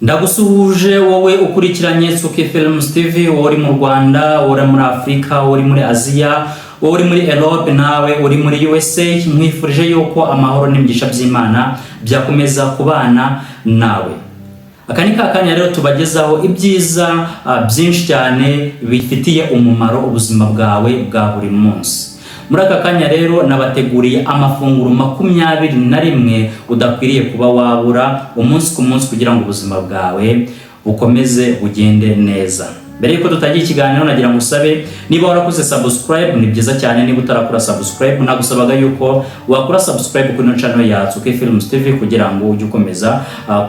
Ndagusuhuje wowe ukurikiranye Tsuki Films TV, uri mu Rwanda, uri muri Afrika, uri muri Aziya, uri muri Europe, nawe uri muri USA. Nkwifurije yuko amahoro n'imigisha by'Imana byakomeza kubana nawe. Akani kakanya rero tubagezaho ibyiza byinshi cyane bifitiye umumaro ubuzima bwawe bwa buri munsi. Muri aka kanya rero nabateguriye amafunguro 21 udakwiriye kuba wabura umunsi ku munsi kugira ngo ubuzima bwawe bukomeze bugende neza. Mbere yuko tutagiye ikiganiro nagira ngusabe, niba warakoze subscribe ni byiza cyane, niba utarakora subscribe nagusabaga yuko wakora subscribe kuri channel ya Tsuki Films TV kugira ngo ujye ukomeza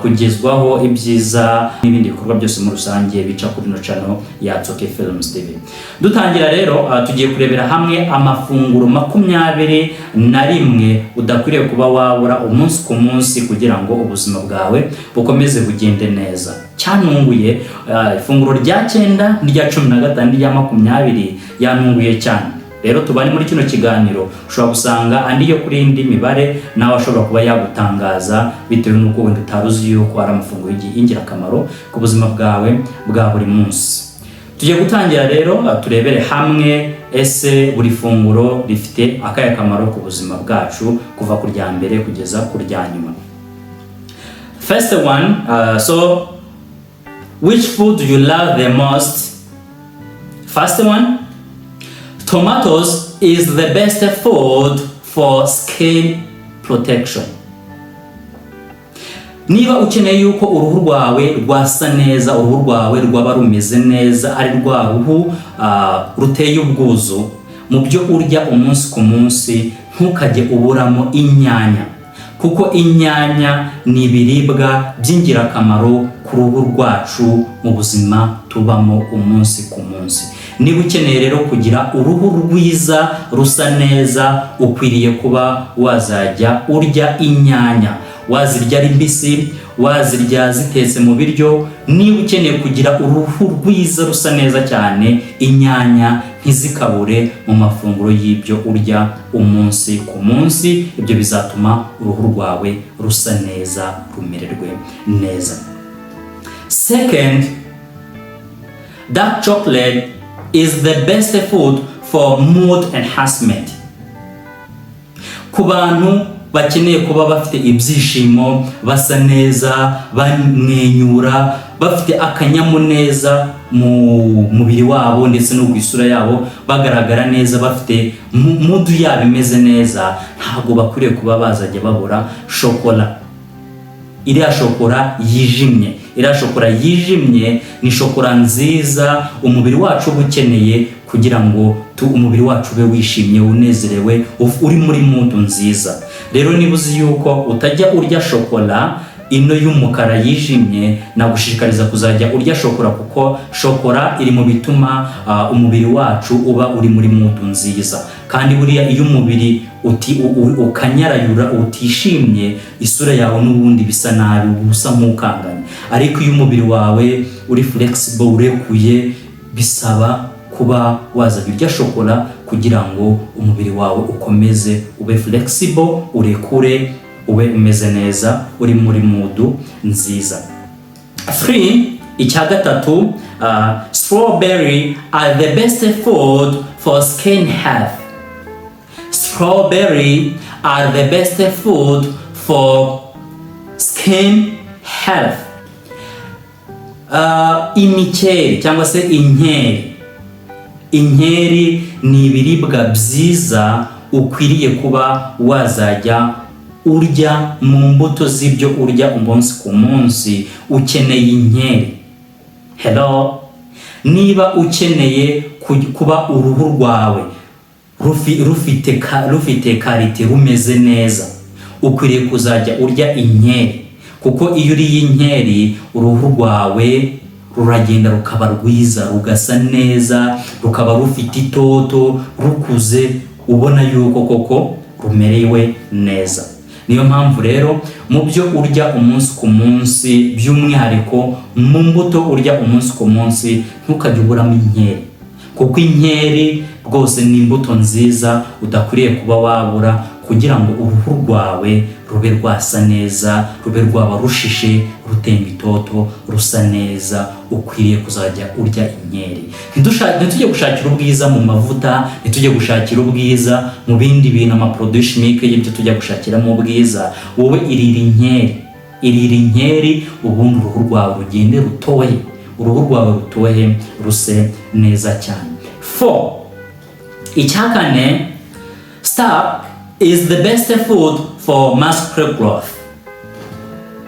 kugezwaho ibyiza n'ibindi bikorwa byose muri rusange bica kuri channel ya Tsuki Films TV. Dutangira rero tugiye kurebera hamwe amafunguro 21 udakwiriye kuba wabura umunsi ku munsi kugira ngo ubuzima bwawe bukomeze bugende neza. Cyanunguye ifunguro rya 9 n'irya 15 n'irya 20 yanunguye cyane. Rero tubani muri kino kiganiro ushobora gusanga andi yo kuri indi mibare nawe ashobora kuba yagutangaza bitewe n'uko wenda utaruzi yuko ari amafunguro y'ingirakamaro ku buzima bwawe bwa buri munsi. Tugiye gutangira rero turebere hamwe ese buri funguro rifite akahe kamaro ku buzima bwacu kuva ku rya mbere kugeza ku rya nyuma. First one, so which food do you love the most? First one, tomatoes is the best food for skin protection. Niba ukeneye yuko uruhu rwawe rwasa neza, uruhu rwawe rwaba rumeze neza, ari rwa ruhu ruteye ubwuzu, mu byo urya umunsi ku munsi ntukajye uburamo inyanya, kuko inyanya ni ibiribwa by'ingirakamaro ku ruhu rwacu mu buzima tubamo umunsi ku munsi. Niba ukeneye rero kugira uruhu rwiza rusa neza, ukwiriye kuba wazajya urya inyanya, wazirya ari mbisi, wazirya zitetse mu biryo. Niba ukeneye kugira uruhu rwiza rusa neza cyane, inyanya ntizikabure mu mafunguro y'ibyo urya umunsi ku munsi. Ibyo bizatuma uruhu rwawe rusa neza, rumererwe neza. Second, dark chocolate is the best food for mood enhancement. Ku bantu bakeneye kuba bafite ibyishimo, basa neza, bamwenyura, bafite akanyamuneza mu mubiri wabo ndetse no kwisura yabo, bagaragara neza, bafite mood yabo imeze neza, ntabwo bakwiriye kuba bazajya babura shokora. Iriya shokora yijimye, iriya shokora yijimye ni shokora nziza umubiri wacu ukeneye kugira ngo umubiri wacu ube wishimye, unezerewe, uri muri mood nziza. Rero niba uzi yuko utajya urya shokora ino y'umukara yijimye, nagushishikariza kuzajya urya shokora, kuko shokora iri mu bituma umubiri wacu uba uri muri mood nziza. Kandi buriya iyo umubiri ukanyarayura, utishimye, isura yawe n'ubundi bisa nabi, ubusa nk'ukanganye. Ariko iyo umubiri wawe uri flexible, urekuye, bisaba kuba wazajya urya shokora kugira ngo umubiri wawe ukomeze ube flexible, urekure, ube umeze neza, uri muri mood nziza. 3, icya gatatu, strawberry are the best food for skin health. Strawberry are the best food for skin health. Imikeri cyangwa se inkeri ni ibiribwa byiza ukwiriye kuba wazajya urya mu mbuto z'ibyo urya umunsi ku munsi. Ukeneye inkeri. Hello, niba ukeneye kuba uruhu rwawe rufite karite, rumeze neza, ukwiriye kuzajya urya inkeri, kuko iyo uriye inkeri uruhu rwawe ruragenda rukaba rwiza, rugasa neza, rukaba rufite itoto, rukuze, ubona yuko koko rumerewe neza. Niyo mpamvu rero mu byo urya umunsi ku munsi, by'umwihariko mu mbuto urya umunsi ku munsi, ntukajye uburamo inkeri, kuko inkeri rwose ni imbuto nziza udakwiriye kuba wabura, kugira ngo uruhu rwawe rube rwasa neza, rube rwaba rushishe, rutemba itoto, rusa neza. Ukwiriye kuzajya urya inkeri. Ntitujye gushakira ubwiza mu mavuta, ntitujye gushakira ubwiza mu bindi bintu, amaproduit chimique y'ibyo tujya gushakiramo ubwiza. Wowe irira inkeri, ubundi uruhu rwawe rugende rutohe, uruhu rwawe rutohe, ruse neza cyane. 4. Icyakane, steak is the best food for muscular growth.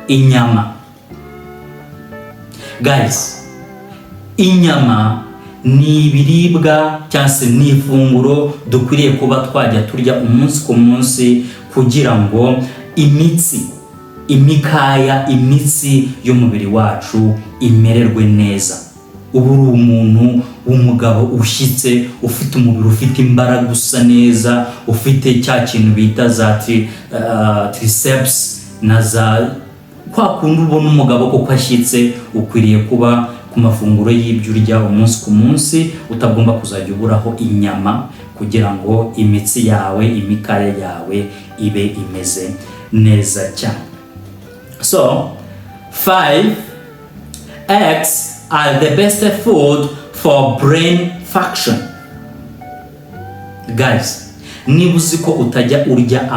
Inyama. Guys, inyama ni ibiribwa cyangwa se ni ifunguro dukwiriye kuba twajya turya umunsi ku munsi, kugira ngo imitsi, imikaya, imitsi y'umubiri wacu imererwe neza. Ubu uri umuntu w'umugabo ushyitse, ufite umubiri ufite imbaraga, usa neza, ufite cya kintu bita za triceps na za kwa kundi ubona umugabo koko ashyitse. Ukwiriye kuba ku mafunguro y'ibyo urya umunsi ku munsi utagomba kuzajya uburaho inyama, kugira ngo imitsi yawe, imikaya yawe ibe imeze neza cyane. So 5, eggs are the best food for brain function. Guys, niba uzi ko utajya urya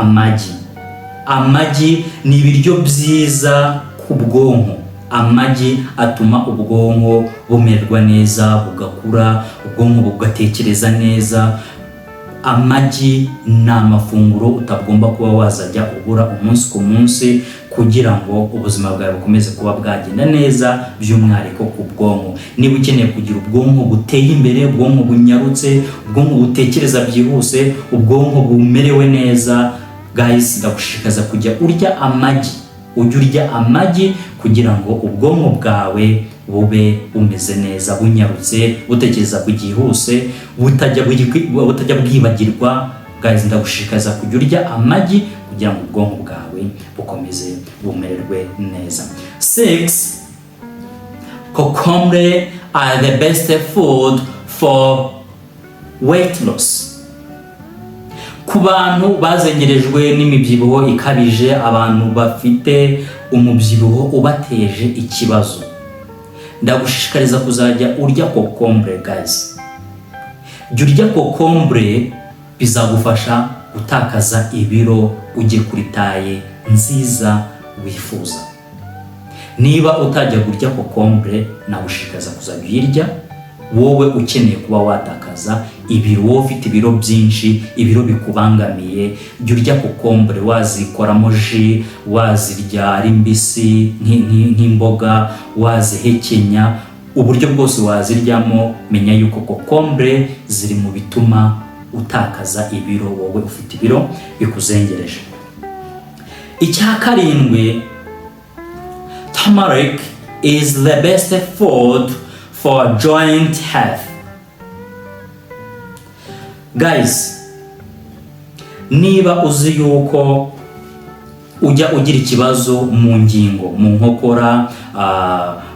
amagi ni ibiryo byiza ku bwonko. Amagi atuma ubwonko bumererwa neza, bugakura, ubwonko bugatekereza neza. Amagi ni amafunguro utagomba kuba wazajya ubura umunsi ku munsi, kugira ngo ubuzima bwawe bukomeze kuba bwagenda neza, by'umwihariko ku bwonko. Niba ukeneye kugira ubwonko buteye imbere, ubwonko bunyarutse, ubwonko butekereza byihuse, ubwonko bumerewe neza, guys, ndagushishikariza kujya urya amagi. Ujye urya amagi kugira ngo ubwonko bwawe bube bumeze neza, bunyarutse, butekereza byihuse, butajya bwibagirwa. Guys, ndagushishikariza kujya urya amagi kugira ngo ubwonko bwawe bukomeze bumererwe neza. 6, cucumber are the best food for weight loss. Ku bantu bazengerejwe n'imibyibuho ikabije, abantu bafite umubyibuho ubateje ikibazo, ndagushishikariza kuzajya urya kokombure. Guys, jya urya kokombure, bizagufasha gutakaza ibiro, ujye kuri taye nziza wifuza. Niba utajya kurya kokombure, nagushishikariza kuzajya uyirya, wowe ukeneye kuba watakaza ibiro, wowe ufite ibiro byinshi, ibiro bikubangamiye. Jya urya kokombure, wazikoramo ji, wazirya ari mbisi nk'imboga, wazihekenya, uburyo bwose waziryamo. Menya yuko kokombure ziri mu bituma utakaza ibiro, wowe ufite ibiro bikuzengereje. Icya 7, turmeric is the best food for joint health. Guys, niba uzi yuko ujya ugira ikibazo mu ngingo, mu nkokora,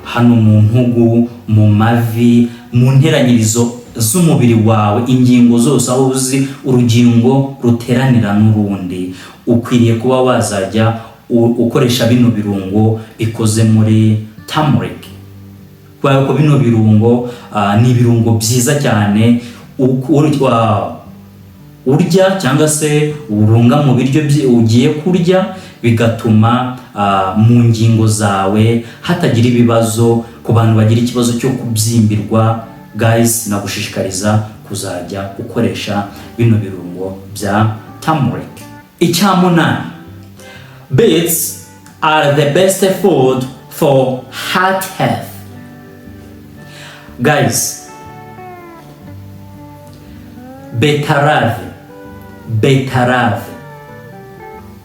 hano mu ntugu, mu mavi, mu nteranyirizo z'umubiri wawe, ingingo zose aho uzi urugingo ruteranira n'urundi, ukwiriye kuba wazajya ukoresha bino birungo bikoze muri turmeric. Kubera ko bino birungo ni ibirungo byiza cyane urya cyangwa se urunga mu biryo ugiye kurya, bigatuma mu ngingo zawe hatagira ibibazo. Ku bantu bagira ikibazo cyo kubyimbirwa, guys, nagushishikariza kuzajya ukoresha bino birungo bya turmeric. Icya 8, beets are the best food for heart health. Guys, betarave,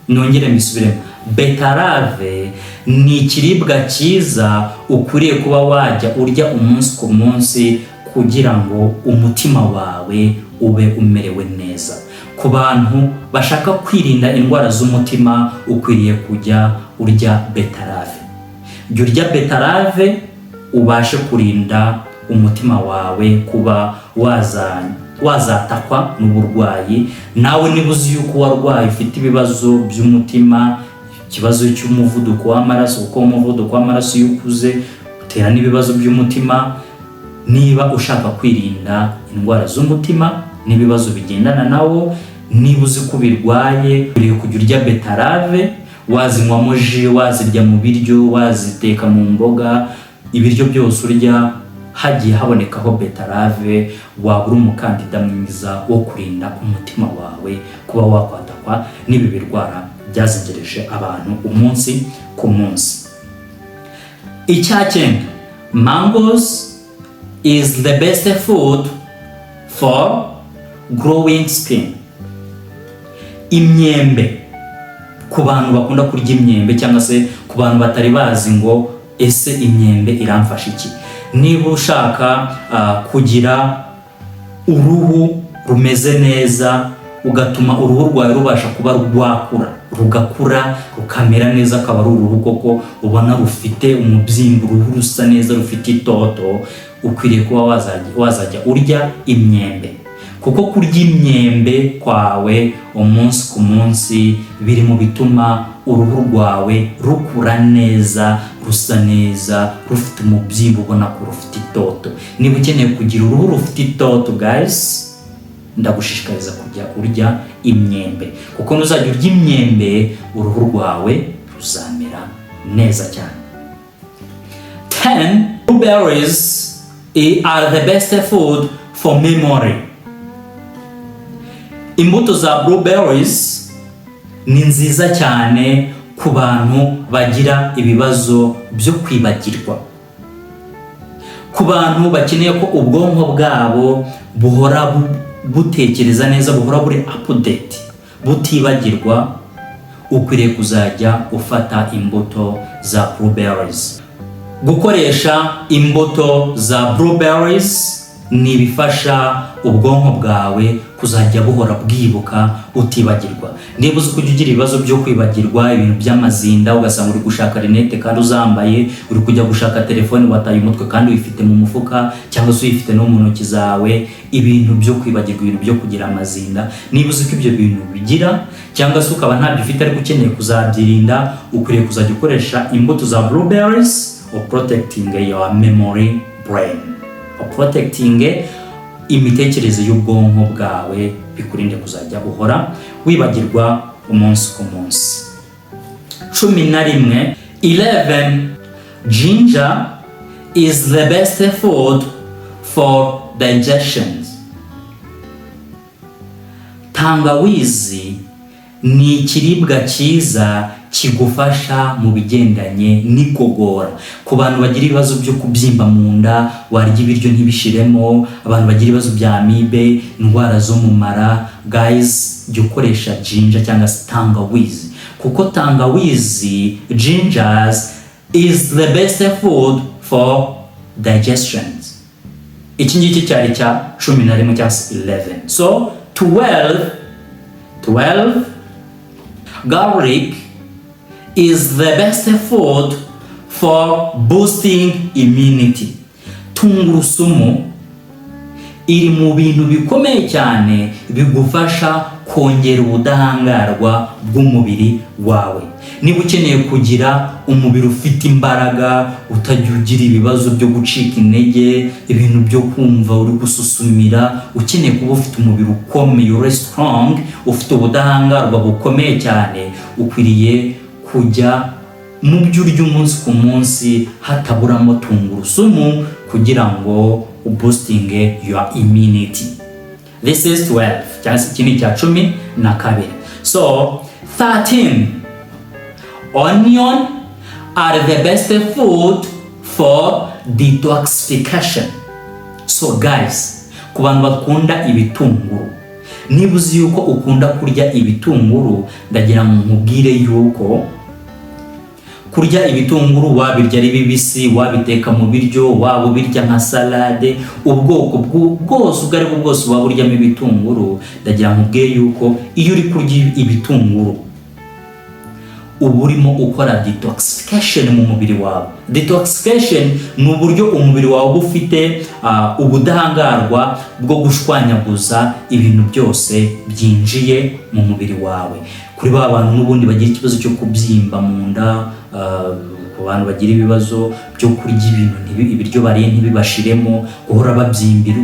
nongere mbisubiremo, betarave ni ikiribwa cyiza ukwiriye kuba wajya urya umunsi ku munsi, kugira ngo umutima wawe ube umerewe neza. ku bantu bashaka kwirinda indwara z'umutima ukwiriye kujya urya betarave. Jya urya betarave ubashe kurinda umutima wawe kuba wazatakwa n'uburwayi. Nawe niba uzi yuko warwaye ufite ibibazo by'umutima, ikibazo cy'umuvuduko w'amaraso, kuko umuvuduko w'amaraso iyo ukuze utera n'ibibazo by'umutima. Niba ushaka kwirinda indwara z'umutima n'ibibazo bigendana nawo, niba uzi ko birwaye, ukwiriye kujya urya betarave, wazinywamo ji, wazirya mu biryo, waziteka mu mboga, ibiryo byose urya hagiye habonekaho betarave. Wabura umukandida mwiza wo kurinda umutima wawe kuba wakwatakwa n'ibi birwara byazengereje abantu umunsi ku munsi. Icya-9, mangoes is the best food for growing skin. Imyembe, ku bantu bakunda kurya imyembe cyangwa se ku bantu batari bazi ngo ese imyembe iramfasha iki. Niba ushaka kugira uruhu rumeze neza, ugatuma uruhu rwawe rubasha kuba rugakura rukamera neza, akaba ari uruhu koko ubona rufite umubyimba, uruhu rusa neza, rufite itoto, ukwiriye kuba wazajya urya imyembe. Kuko kurya imyembe kwawe umunsi ku munsi biri mu bituma uruhu rwawe rukura neza, rusa neza, rufite umubyimba, ubona ko rufite itoto. Niba ukeneye kugira uruhu rufite itoto guys, ndagushishikariza kujya urya imyembe, kuko nuzajya urya imyembe uruhu rwawe ruzamera neza cyane. 10, blueberries are the best food for memory. Imbuto za blueberries ni nziza cyane ku bantu bagira ibibazo byo kwibagirwa, ku bantu bakeneye ko ubwonko bwabo buhora butekereza neza, buhora buri update, butibagirwa. Ukwiriye kuzajya ufata imbuto za blueberries. Gukoresha imbuto za blueberries ni bifasha ubwonko bwawe kuzajya buhora bwibuka, utibagirwa. Niba uzi kujya ugira ibibazo byo kwibagirwa, ibintu by'amazinda, ugasanga uri gushaka rinete kandi uzambaye, uri kujya gushaka telefone wataye umutwe kandi uyifite mu mufuka cyangwa se uyifite no mu ntoki zawe, ibintu byo kwibagirwa, ibintu byo kugira amazinda, niba uzi ko ibyo bintu bigira cyangwa se ukaba ntabyo ufite ariko ukeneye kuzabyirinda, ukwiriye kuzajya ukoresha imbuto za blueberries or protecting your memory brain, or protecting imitekerereze y'ubwonko bwawe, bikurinde kuzajya uhora wibagirwa umunsi ku munsi. 11, ginger is the best food for digestion. Tangawizi ni ikiribwa cyiza kigufasha mu bigendanye n'igogora. Ku bantu bagira ibibazo byo kubyimba mu nda, warya ibiryo ntibishiremo, abantu bagira ibibazo bya amibe, indwara zo mu mara, guys, jya ukoresha ginger cyangwa tangawizi, kuko tangawizi, gingers, is the best food for digestion. Iki ngiki cyari cya 11 cyangwa 11. So 12, garlic is the best food for boosting immunity. Tungurusumu iri mu bintu bikomeye cyane bigufasha kongera ubudahangarwa bw'umubiri wawe. Niba ukeneye kugira umubiri ufite imbaraga, utajya ugira ibibazo byo gucika intege, ibintu byo kumva uri gususumira, ukeneye kuba ufite umubiri ukomeye, uri strong, ufite ubudahangarwa bukomeye cyane, ukwiriye kujya mu byo urya umunsi ku munsi hataburamo tungurusumu kugira ngo boosting your immunity. This is 12, cyangwa se iki ni icya 12. So 13, onion are the best food for detoxification. So guys, ku bantu bakunda ibitunguru, niba uzi yuko ukunda kurya ibitunguru, ndagira ngo nkubwire yuko kurya ibitunguru wabirya ari bibisi, wabiteka mu biryo, waba ubirya nka salade, ubwoko bwose ubwo ari bwo bwose waba uryamo ibitunguru, ndagira nkubwiye yuko iyo uri kurya ibitunguru uba urimo ukora detoxification mu mubiri wawe. Detoxification ni uburyo umubiri wawe uba ufite ubudahangarwa bwo gushwanyaguza ibintu byose byinjiye mu mubiri wawe. Kuri ba bantu n'ubundi bagira ikibazo cyo kubyimba mu nda, ku bantu bagira ibibazo byo kurya ibiryo bariye ntibibashiremo, guhora babyimbye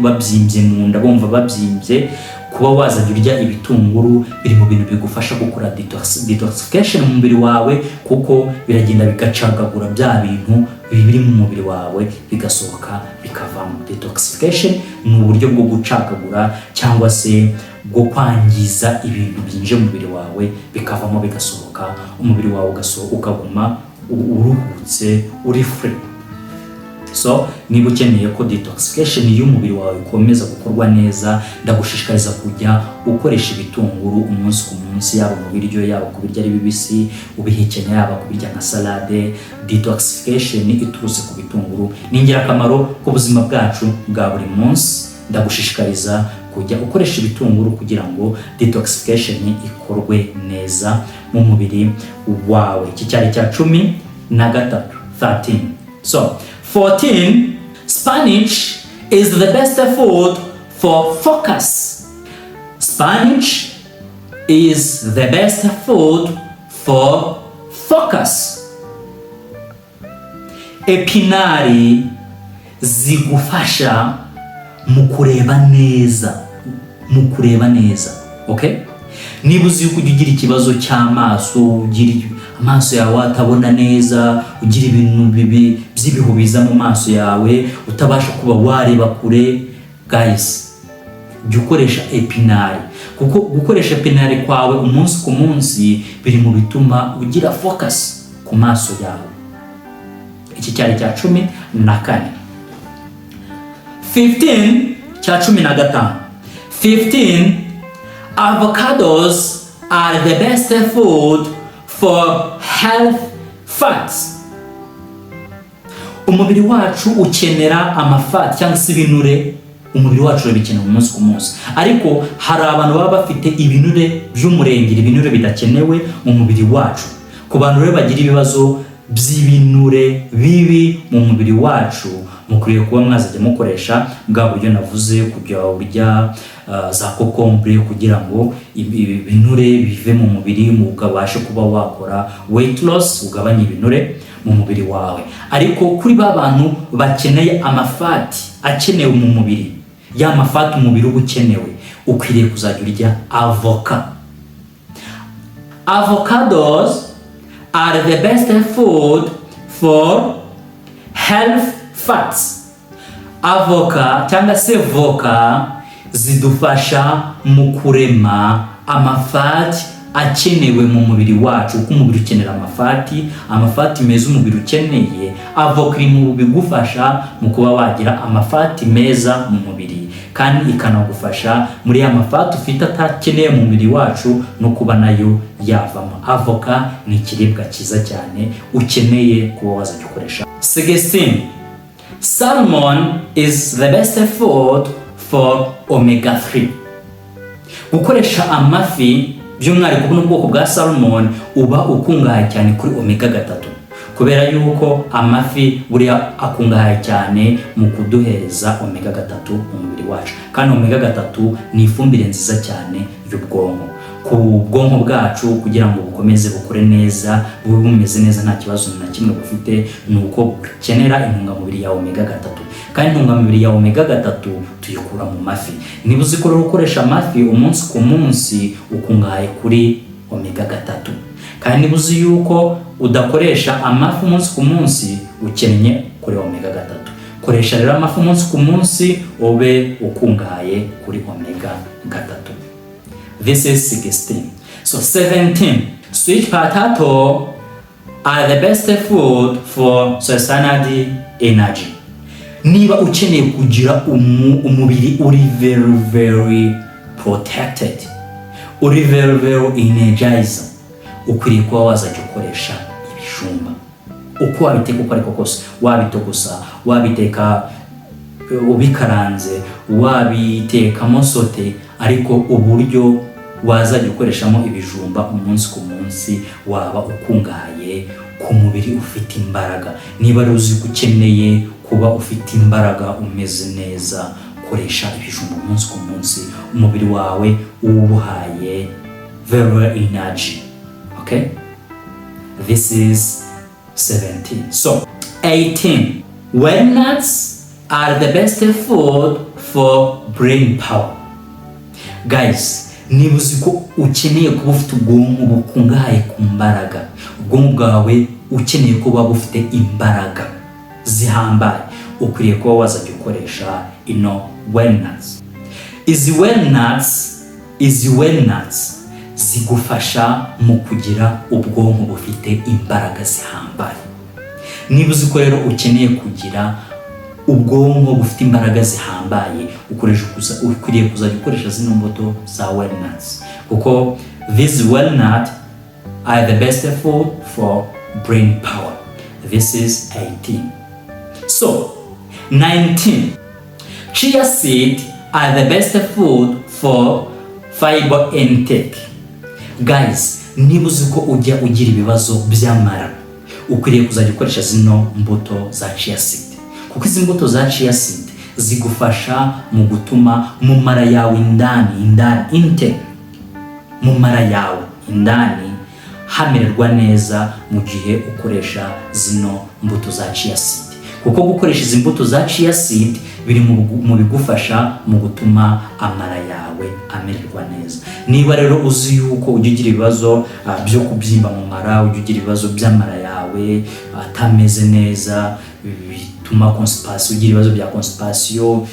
mu nda, bumva babyimbye, kuba wazajya urya ibitunguru biri mu bintu bigufasha gukora detoxification mu mubiri wawe, kuko biragenda bigacagagura bya bintu biri mu mubiri wawe bigasohoka bikavamo. Detoxification ni uburyo bwo gucagagura cyangwa se bwo kwangiza ibintu byinje mu mubiri wawe bikavamo bigasohoka, umubiri wawe ukaguma uruhutse, uri free. So niba ukeneye ko detoxification y'umubiri wawe ukomeza gukorwa neza, ndagushishikariza kujya ukoresha ibitunguru umunsi ku munsi, yaba mu biryo, yaba kubirya ari bibisi, ubihekenya, yaba kubirya nka salade. Detoxification iturutse ku bitunguru ni ingirakamaro ku buzima bwacu bwa buri munsi. Ndagushishikariza kujya ukoresha ibitunguru kugira ngo detoxification ikorwe neza mu mubiri wawe. Iki cyari cya 13. 13. So 14, spinach is the best food for focus. Spinach is the best food for focus. Epinari zigufasha mu kureba neza, okay? Niba uzi yuko ugira ikibazo cy'amaso, ugira amaso yawe atabona neza, ugira ibintu by'ibihu biza mu maso yawe, utabasha kuba wareba kure, guys, jya ukoresha epinari, kuko gukoresha epinari kwawe umunsi ku munsi biri mu bituma ugira focus ku maso yawe. Iki cyari cya 14. 15, cya 15. 15, avocados are the best food for health fats. Umubiri wacu ukenera amafat cyangwa se ibinure, umubiri wacu urabikenera umunsi ku munsi, ariko hari abantu baba bafite ibinure by'umurengera, ibinure bidakenewe mu mubiri wacu. Ku bantu rero bagira ibibazo by'ibinure bibi mu mubiri wacu, mukwiye kuba mwazajya mukoresha bwa buryo navuze, kujya urya za kokombure kugira ngo ibinure bive mu mubiri, ukabashe kuba wakora weight loss, ugabanya ibinure mu mubiri wawe. Ariko kuri ba bantu bakeneye amafati akenewe mu mubiri, ya mafati umubiri uba ukenewe, ukwiriye kuzajya urya avoka. Avocados are the best food for health fats. Avoka cyangwa se voka zidufasha mu kurema amafati akenewe mu mubiri wacu, kuko umubiri ukenera amafati meza umubiri ukeneye. Avoka iri mu bigufasha mu kuba wagira amafati meza mu mubiri, kandi ikanagufasha muri ya mafati ufite atakeneye mu mubiri wacu no kuba nayo yavamo. Avoka ni ikiribwa cyiza cyane ukeneye kuba wazajya ukoresha. 16, salmon is the best food for omega 3. Gukoresha amafi by'umwihariko n'ubwoko bwa salmon uba ukungahaye cyane kuri omega 3, kubera yuko amafi buriya akungahaye cyane mu kuduhereza omega 3 mu mubiri wacu, kandi omega 3 ni ifumbire nziza cyane y'ubwonko ku bwonko bwacu, kugira ngo bukomeze bukore neza, bube bumeze neza nta kibazo na kimwe bufite, nuko bukenera intungamubiri ya omega 3, kandi intungamubiri ya omega 3 tuyikura mu mafi. Niba uzi ko ukoresha amafi umunsi ku munsi ukungahaye kuri omega 3, kandi niba uzi yuko udakoresha amafi umunsi ku munsi ukennye kuri omega 3, koresha rero amafi umunsi ku munsi ube ukungahaye kuri omega 3. This is 16. So 17, sweet potato are the best food for sustained energy. Niba ukeneye kugira umubiri uri very protected, uri very energized, ukwiriye kuba wazajya ukoresha ibijumba. uko wabiteka uko ariko kose, wabitogosa, wabiteka ubikaranze, wabitekamo sote, ariko uburyo wazajya ukoreshamo ibijumba umunsi ku munsi waba ukungahaye ku mubiri ufite imbaraga. Niba ari uzi ko ukeneye kuba ufite imbaraga umeze neza, koresha ibijumba umunsi ku munsi, umubiri wawe uwuhaye very energy. Okay, this is 17. So 18, walnuts are the best food for brain power. Guys, niba uzi ko ukeneye kuba ufite ubwonko bukungahaye ku mbaraga, ubwonko bwawe ukeneye kuba bufite imbaraga zihambaye, ukwiriye kuba wazajya ukoresha walnuts. Izi walnuts zigufasha mu kugira ubwonko bufite imbaraga zihambaye. Niba uzi ko rero ukeneye kugira ubwonko bufite imbaraga zihambaye, ukwiriye kuzajya ukoresha zino mbuto za walnuts, kuko these walnuts are the best food for brain power. This is 18. So 19, chia seeds are the best food for fiber intake. Guys, niba uzi ko ujya ugira ibibazo by'amara, ukwiriye kuzajya ukoresha zino mbuto za chia seed, kuko izi mbuto za chia seed zigufasha mu gutuma mu mara yawe intake, mu mara yawe indani hamererwa neza mu gihe ukoresha zino mbuto za chia seed, kuko gukoresha izi mbuto za chia seed biri mu bigufasha mu gutuma amara yawe amererwa neza. Niba rero uzi yuko ujya ugira ibibazo byo kubyimba mu mara, ujya ugira ibibazo by'amara yawe atameze neza, bituma constipation, ugira ibibazo bya constipation,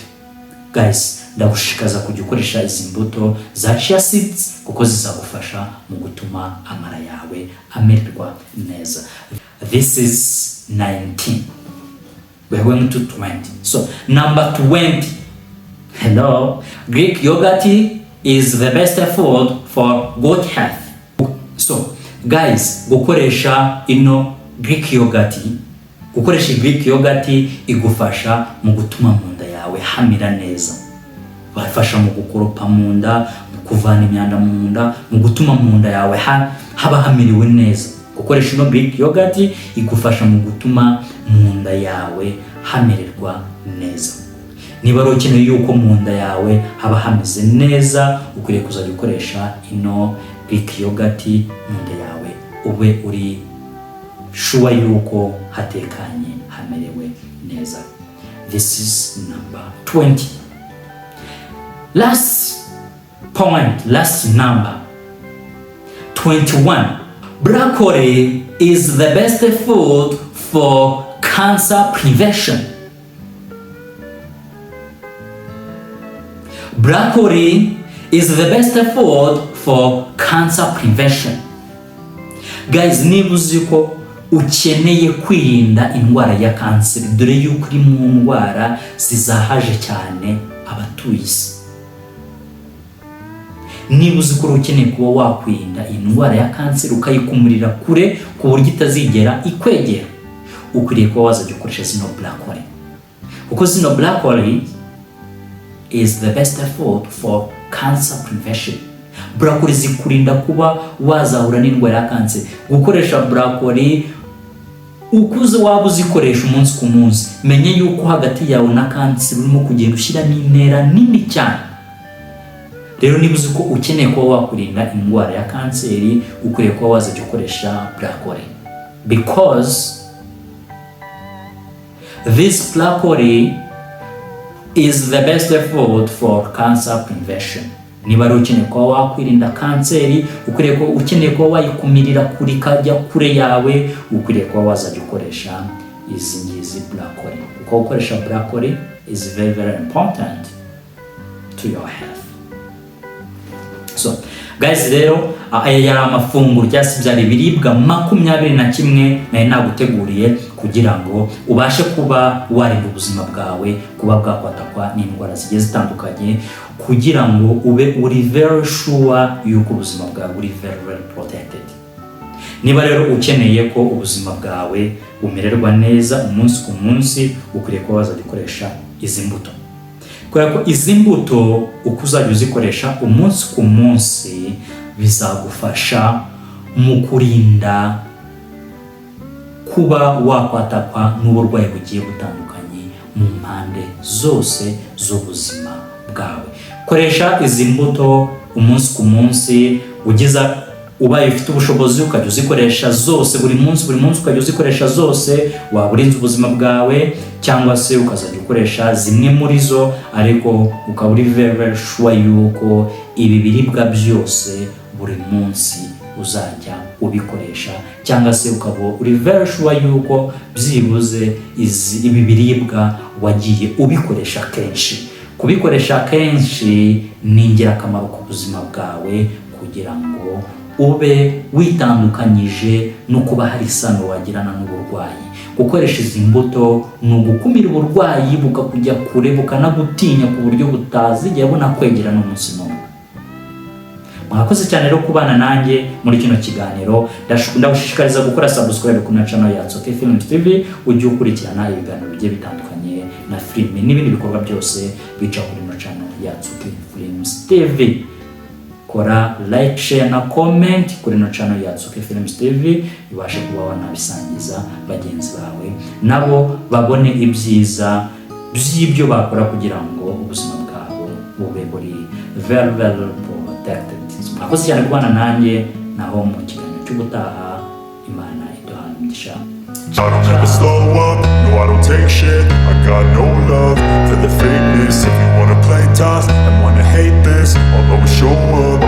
guys, ndagushikaza kujya ukoresha izi mbuto za chia seeds, kuko zizagufasha mu gutuma amara yawe amererwa neza. This is 19. We're going to 20. So number 20. Hello. Greek yogurt is the best food for good health. So guys, gukoresha Greek yogurt, gukoresha Greek yogurt igufasha mu gutuma mu nda yawe hamira neza, bafasha mu gukoropa mu nda, mu kuvana imyanda mu nda, mu gutuma mu nda yawe haba hamiriwe neza. Gukoresha Greek yogurt igufasha mu gutuma mu nda yawe hamererwa neza. Niba ari ukeneye yuko mu nda yawe haba hameze neza, ukwiriye kuzajya ukoresha Greek yogurt mu nda yawe, ube uri sure yuko hatekanye hamerewe neza. This is number 20. Last point, last number 21. Broccoli is the best food for cancer prevention. Broccoli is the best food for cancer prevention. Guys, niba uzi ko ukeneye kwirinda indwara ya kanseri, dore yuko iri mu ndwara zizahaje cyane abatuye isi. Niba uzi ko ukeneye kuba wakwirinda indwara ya kanseri ukayikumurira kure ku buryo itazigera ikwegera, ukwiriye kuba wazajya ukoresha zino broccoli, kuko zino broccoli is the best food for cancer prevention. Broccoli zikurinda kuba wazahura n'indwara ya kanseri. Gukoresha broccoli ukuze waba uzikoresha umunsi ku munsi, menye yuko hagati yawe na kanseri urimo kugenda ushyiramo intera nini cyane. Rero niba uzi ko ukeneye kuba wakurinda indwara ya kanseri, ukwiriye kuba wazajya ukoresha broccoli, because this broccoli is the best food for cancer prevention. Niba ari ukeneye kuba wakwirinda kanseri, ukeneye kuba wayikumirira kuri kajya kure yawe, ukwiriye kuba wazajya ukoresha izi ngizi broccoli, kuko gukoresha broccoli is very very important to your health. So guys, rero aya yari amafunguro cyangwa byari ibiribwa 21 nari naguteguriye kugira ngo ubashe kuba warinda ubuzima bwawe kuba bwakwatakwa n'indwara zigiye zitandukanye, kugira ngo ube uri very sure yuko ubuzima bwawe uri very very protected. Niba rero ukeneye ko ubuzima bwawe bumererwa neza umunsi ku munsi, ukwiriye kuba wazajya ukoresha izi mbuto, kubera ko izi mbuto uko uzajya uzikoresha umunsi ku munsi bizagufasha mu kurinda kuba wakwatakwa n'uburwayi bugiye butandukanye mu mpande zose z'ubuzima bwawe. Koresha izi mbuto umunsi ku munsi, ubaye ufite ubushobozi ukajya uzikoresha zose buri munsi ukajya uzikoresha zose, waba urinze ubuzima bwawe, cyangwa se ukazajya ukoresha zimwe muri zo, ariko ukaba uri very sure yuko ibi biribwa byose buri munsi uzajya ubikoresha, cyangwa se ukaba uri very sure yuko byibuze ibi biribwa wagiye ubikoresha kenshi. Kubikoresha kenshi ni ingirakamaro ku buzima bwawe, kugira ngo ube witandukanyije no kuba hari isano wagirana n'uburwayi. Gukoresha izi mbuto ni ugukumira uburwayi bukakujya kure, bukanagutinya ku buryo butazigera bunakwegera n'umunsi n'umwe. Mwakoze cyane rero kubana nanjye muri kino kiganiro. Ndagushishikariza gukora subscribe kuri channel ya Nsoke Films TV, ujye ukurikirana ibiganiro bigiye bitandukanye na filime n'ibindi bikorwa byose bica kuri channel ya Nsoke Films TV. Kora like, share na comment kuri channel ya Nsoke Films TV, ibashe kuba wanabisangiza bagenzi bawe nabo babone ibyiza by'ibyo bakora kugira ngo ubuzima bwabo bube buri very protected. Mwakoze cyane kubana nanjye, naho mu kiganiro cy'ubutaha Imana iduhana umugisha. I don't ever slow up, no I don't take shit. I got no love for the fakeness. If you wanna play tough and wanna hate this, I'll always show up.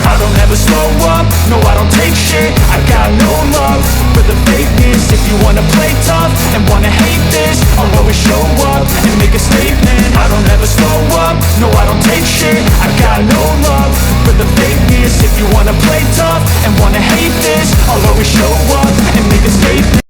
I don't ever slow up, no I don't take shit. I got no love for the fakeness. If you wanna play tough and wanna hate this, I'll always show up and make a statement. I don't ever slow up, no I don't take shit. I got no love for the fakeness. If you wanna play tough and wanna hate this, I'll always show